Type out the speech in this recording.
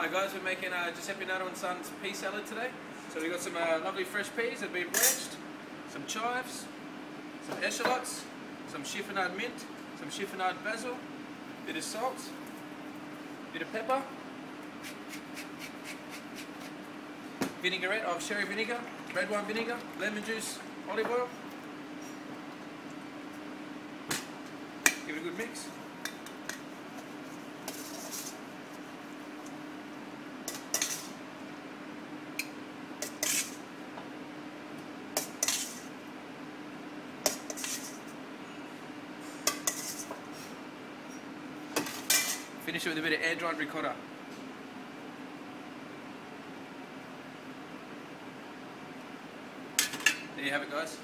Hi guys, we're making Giuseppe and Son's pea salad today. So we've got some lovely fresh peas that have been blanched, some chives, some eschalots, some chiffonade mint, some chiffonade basil, bit of salt, bit of pepper, vinaigrette of sherry vinegar, red wine vinegar, lemon juice, olive oil. Give it a good mix. Finish it with a bit of air-dried ricotta. There you have it, guys.